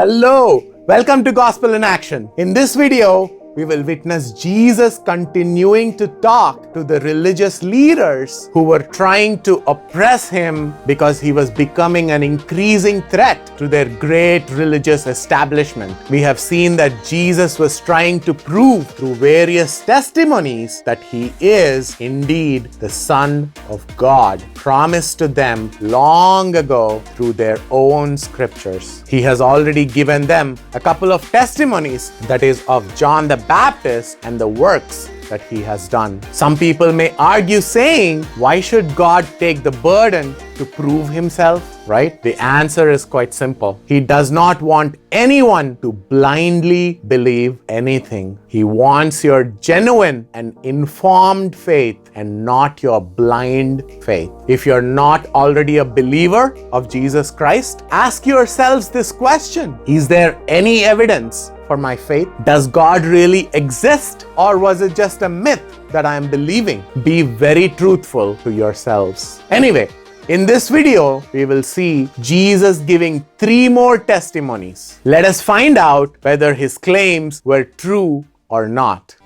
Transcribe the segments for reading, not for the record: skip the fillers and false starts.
Hello, welcome to Gospel in Action. In this video, we will witness Jesus continuing to talk to the religious leaders who were trying to oppress him because he was becoming an increasing threat to their great religious establishment. We have seen that Jesus was trying to prove through various testimonies that he is indeed the Son of God, promised to them long ago through their own scriptures. He has already given them a couple of testimonies, that is, of John the Baptist and the works that he has done. Some people may argue saying, why should God take the burden to prove himself? Right? The answer is quite simple. He does not want anyone to blindly believe anything. He wants your genuine and informed faith and not your blind faith. If you're not already a believer of Jesus Christ, ask yourselves this question: is there any evidence for my faith? Does God really exist, or was it just a myth that I am believing? Be very truthful to yourselves. Anyway, in this video, we will see Jesus giving 3 more testimonies. Let us find out whether his claims were true or not.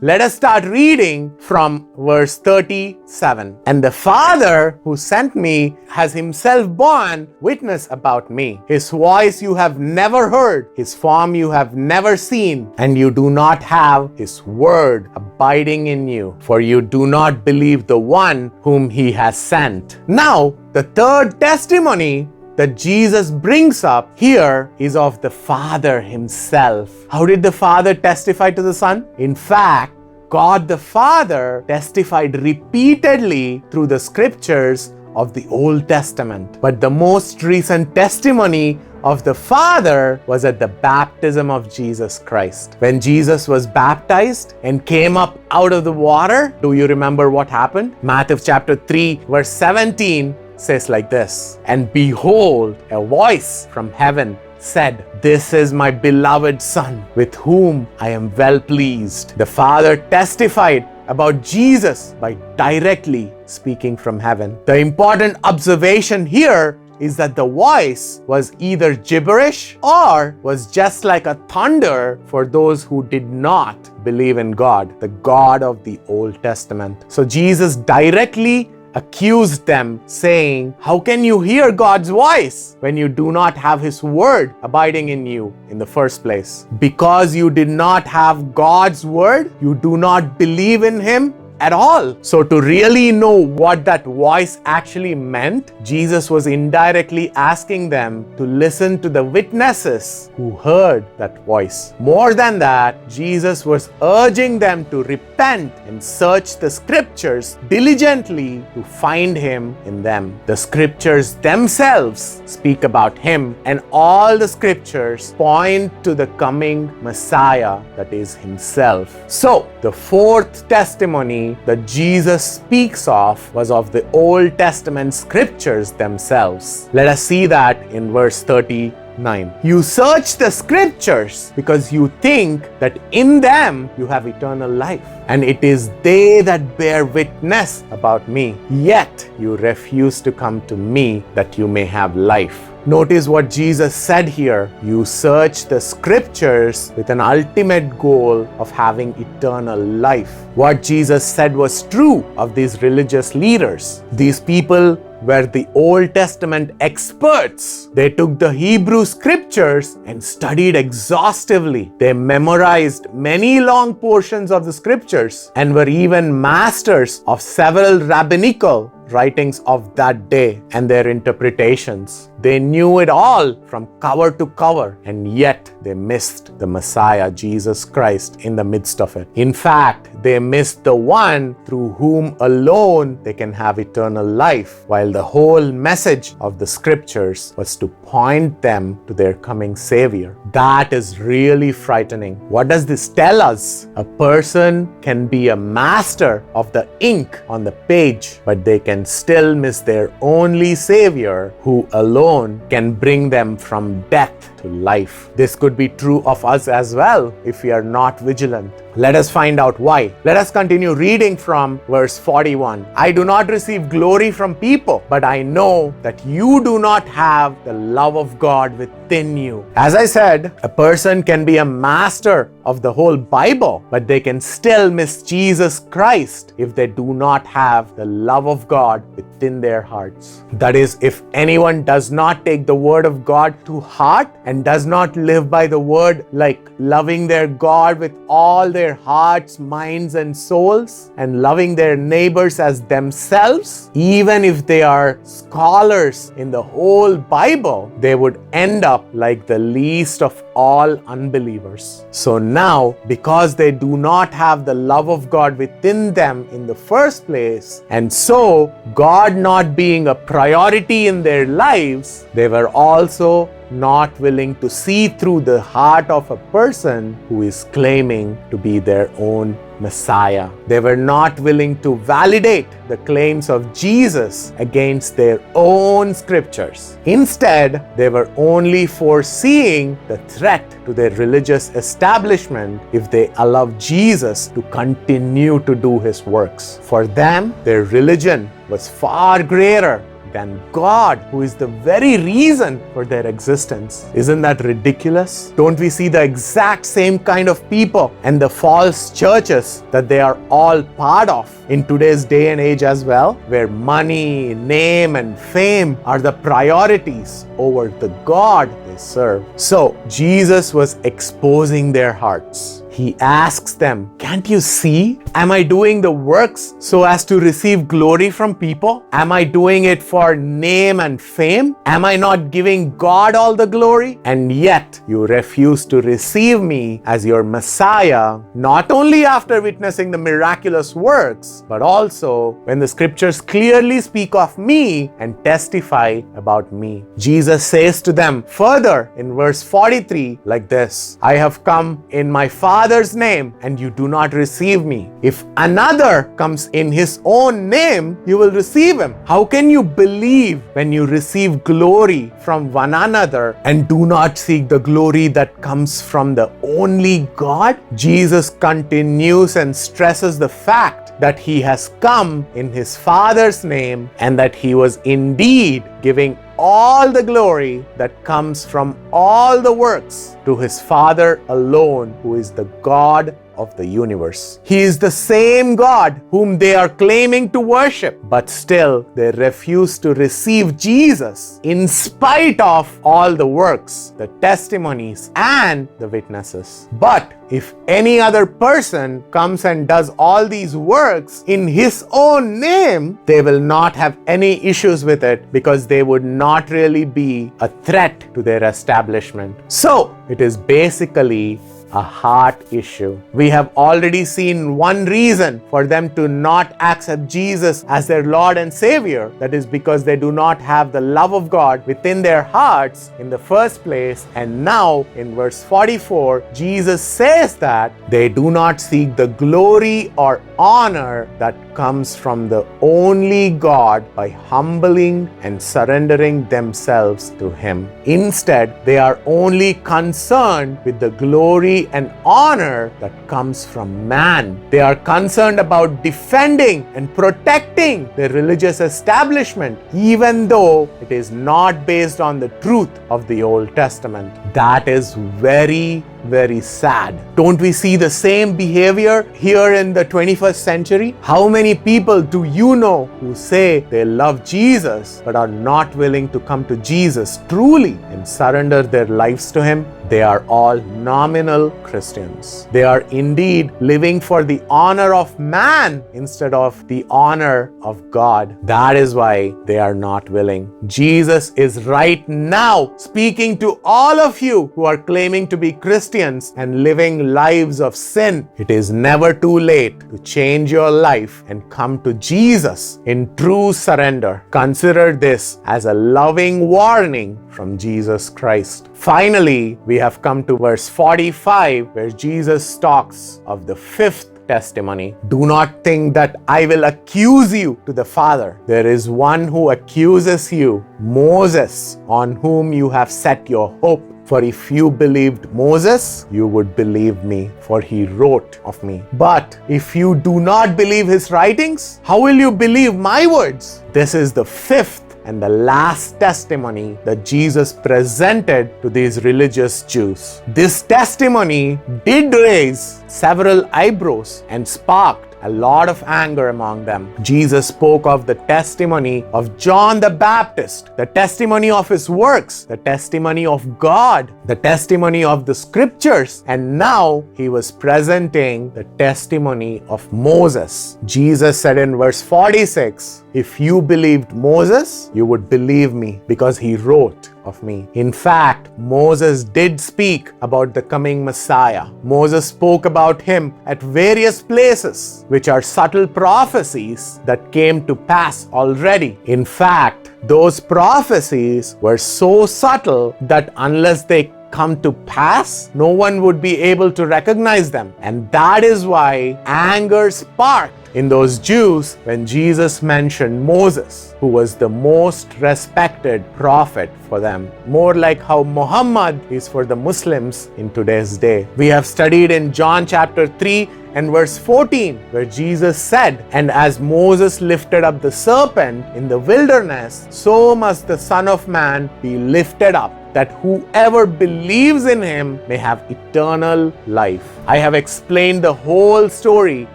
Let us start reading from verse 37. And the Father who sent me has himself borne witness about me. His voice you have never heard, his form you have never seen, and you do not have his word abiding in you, for you do not believe the one whom he has sent. Now, the third testimony that Jesus brings up here is of the Father himself. How did the Father testify to the Son? In fact, God the Father testified repeatedly through the scriptures of the Old Testament. But the most recent testimony of the Father was at the baptism of Jesus Christ. When Jesus was baptized and came up out of the water, do you remember what happened? Matthew chapter 3 verse 17 says like this: and behold, a voice from heaven said, "This is my beloved Son, with whom I am well pleased." The Father testified about Jesus by directly speaking from heaven. The important observation here is that the voice was either gibberish or was just like a thunder for those who did not believe in God, the God of the Old Testament. So Jesus directly accused them, saying, how can you hear God's voice when you do not have his word abiding in you in the first place? Because you did not have God's word, you do not believe in him at all. So to really know what that voice actually meant, Jesus was indirectly asking them to listen to the witnesses who heard that voice. More than that, Jesus was urging them to repent and search the scriptures diligently to find him in them. The scriptures themselves speak about him, and all the scriptures point to the coming Messiah, that is himself. So the fourth testimony that Jesus speaks of was of the Old Testament scriptures themselves. Let us see that in verse 39. You search the scriptures because you think that in them you have eternal life, and it is they that bear witness about me. Yet you refuse to come to me that you may have life. Notice what Jesus said here. You search the scriptures with an ultimate goal of having eternal life. What Jesus said was true of these religious leaders. These people were the Old Testament experts. They took the Hebrew scriptures and studied exhaustively. They memorized many long portions of the scriptures and were even masters of several rabbinical writings of that day and their interpretations. They knew it all from cover to cover, and yet they missed the Messiah, Jesus Christ, in the midst of it. In fact, they missed the one through whom alone they can have eternal life, while the whole message of the scriptures was to point them to their coming Savior. That is really frightening. What does this tell us? A person can be a master of the ink on the page, but they can still miss their only Savior, who alone can bring them from death to life. This could be true of us as well if we are not vigilant. Let us find out why. Let us continue reading from verse 41. I do not receive glory from people, but I know that you do not have the love of God within you. As I said, a person can be a master of the whole Bible, but they can still miss Jesus Christ if they do not have the love of God within their hearts. That is, if anyone does not take the word of God to heart and does not live by the word, like loving their God with all their hearts, minds, and souls, and loving their neighbors as themselves, even if they are scholars in the whole Bible, they would end up like the least of all unbelievers. So now, because they do not have the love of God within them in the first place, and so God not being a priority in their lives, they were also not willing to see through the heart of a person who is claiming to be their own Messiah. They were not willing to validate the claims of Jesus against their own scriptures. Instead, they were only foreseeing the threat to their religious establishment if they allowed Jesus to continue to do his works. For them, their religion was far greater than God, who is the very reason for their existence. Isn't that ridiculous? Don't we see the exact same kind of people and the false churches that they are all part of in today's day and age as well, where money, name, and fame are the priorities over the God they serve? So Jesus was exposing their hearts. He asks them, can't you see? Am I doing the works so as to receive glory from people? Am I doing it for name and fame? Am I not giving God all the glory? And yet you refuse to receive me as your Messiah, not only after witnessing the miraculous works, but also when the scriptures clearly speak of me and testify about me. Jesus says to them further in verse 43 like this, I have come in my Father's name, and you do not receive me. If another comes in his own name, you will receive him. How can you believe when you receive glory from one another and do not seek the glory that comes from the only God? Jesus continues and stresses the fact that he has come in his Father's name and that he was indeed giving all the glory that comes from all the works to his Father alone, who is the God of the universe. He is the same God whom they are claiming to worship, but still they refuse to receive Jesus in spite of all the works, the testimonies, and the witnesses. But if any other person comes and does all these works in his own name, they will not have any issues with it because they would not really be a threat to their establishment. So it is basically a heart issue. We have already seen one reason for them to not accept Jesus as their Lord and Savior. That is because they do not have the love of God within their hearts in the first place. And now in verse 44, Jesus says that they do not seek the glory or honor that comes from the only God by humbling and surrendering themselves to Him. Instead, they are only concerned with the glory and honor that comes from man. They are concerned about defending and protecting their religious establishment, even though it is not based on the truth of the Old Testament. That is very, very sad. Don't we see the same behavior here in the 21st century? How many people do you know who say they love Jesus but are not willing to come to Jesus truly and surrender their lives to Him? They are all nominal Christians. They are indeed living for the honor of man instead of the honor of God. That is why they are not willing. Jesus is right now speaking to all of you who are claiming to be Christians and living lives of sin. It is never too late to change your life and come to Jesus in true surrender. Consider this as a loving warning from Jesus Christ. Finally, we have come to verse 45, where Jesus talks of the fifth testimony. Do not think that I will accuse you to the Father. There is one who accuses you, Moses, on whom you have set your hope. For if you believed Moses, you would believe me, for he wrote of me. But if you do not believe his writings, how will you believe my words? This is the fifth and the last testimony that Jesus presented to these religious Jews. This testimony did raise several eyebrows and sparked a lot of anger among them. Jesus spoke of the testimony of John the Baptist, the testimony of his works, the testimony of God, the testimony of the scriptures, and now he was presenting the testimony of Moses. Jesus said in verse 46, if you believed Moses, you would believe me because he wrote of me. In fact, Moses did speak about the coming Messiah. Moses spoke about him at various places, which are subtle prophecies that came to pass already. In fact, those prophecies were so subtle that unless they come to pass, no one would be able to recognize them. And that is why anger sparked in those Jews when Jesus mentioned Moses, who was the most respected prophet for them, more like how Muhammad is for the Muslims in today's day. We have studied in John chapter 3 and verse 14, where Jesus said, and as Moses lifted up the serpent in the wilderness, so must the Son of Man be lifted up, that whoever believes in him may have eternal life. I have explained the whole story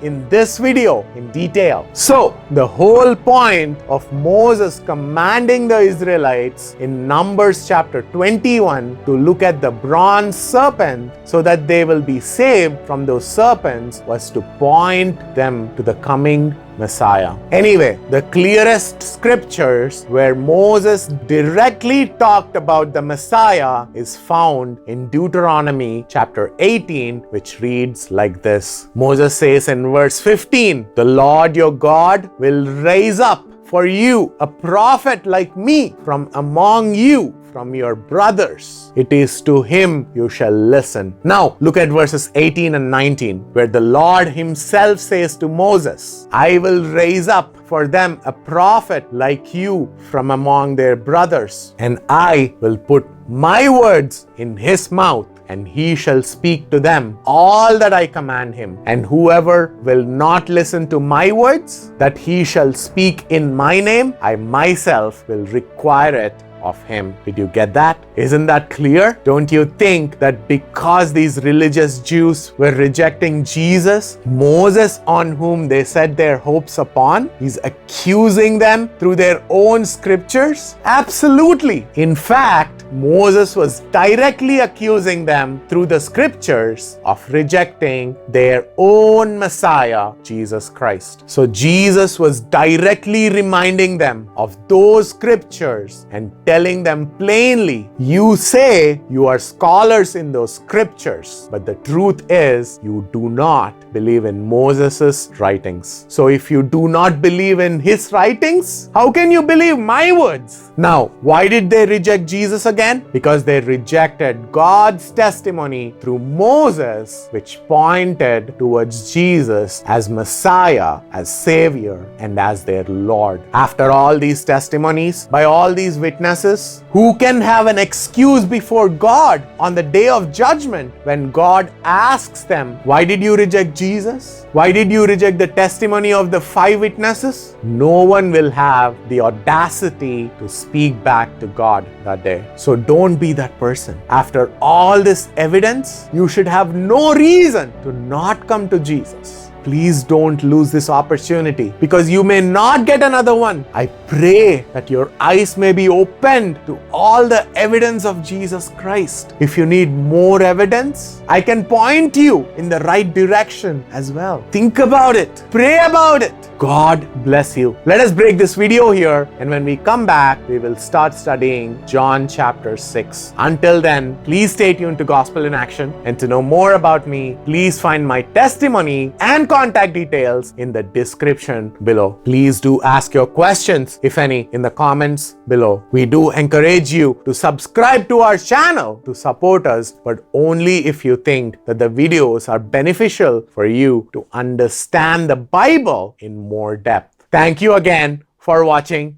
in this video in detail. So, the whole point of Moses commanding the Israelites in Numbers chapter 21 to look at the bronze serpent so that they will be saved from those serpents was to point them to the coming Messiah. Anyway, the clearest scriptures where Moses directly talked about the Messiah is found in Deuteronomy chapter 18, which reads like this. Moses says in verse 15, the Lord your God will raise up for you a prophet like me from among you, from your brothers. It is to him you shall listen. Now, look at verses 18 and 19, where the Lord himself says to Moses, I will raise up for them a prophet like you from among their brothers, and I will put my words in his mouth, and he shall speak to them all that I command him. And whoever will not listen to my words, that he shall speak in my name, I myself will require it of him. Did you get that? Isn't that clear? Don't you think that because these religious Jews were rejecting Jesus, Moses, on whom they set their hopes upon, is accusing them through their own scriptures? Absolutely. In fact, Moses was directly accusing them through the scriptures of rejecting their own Messiah, Jesus Christ. So Jesus was directly reminding them of those scriptures and telling them plainly, you say you are scholars in those scriptures, but the truth is you do not believe in Moses' writings. So if you do not believe in his writings, how can you believe my words? Now, why did they reject Jesus again? Because they rejected God's testimony through Moses, which pointed towards Jesus as Messiah, as Savior, and as their Lord. After all these testimonies, by all these witnesses, who can have an excuse before God on the day of judgment when God asks them, why did you reject Jesus? Why did you reject the testimony of the 5 witnesses? No one will have the audacity to speak back to God that day. So So don't be that person. After all this evidence, you should have no reason to not come to Jesus. Please don't lose this opportunity because you may not get another one. I pray that your eyes may be opened to all the evidence of Jesus Christ. If you need more evidence, I can point you in the right direction as well. Think about it. Pray about it. God bless you. Let us break this video here, and when we come back, we will start studying John chapter 6. Until then, please stay tuned to Gospel in Action, and to know more about me, please find my testimony and contact details in the description below. Please do ask your questions, if any, in the comments below. We do encourage you to subscribe to our channel to support us, but only if you think that the videos are beneficial for you to understand the Bible in more depth. Thank you again for watching.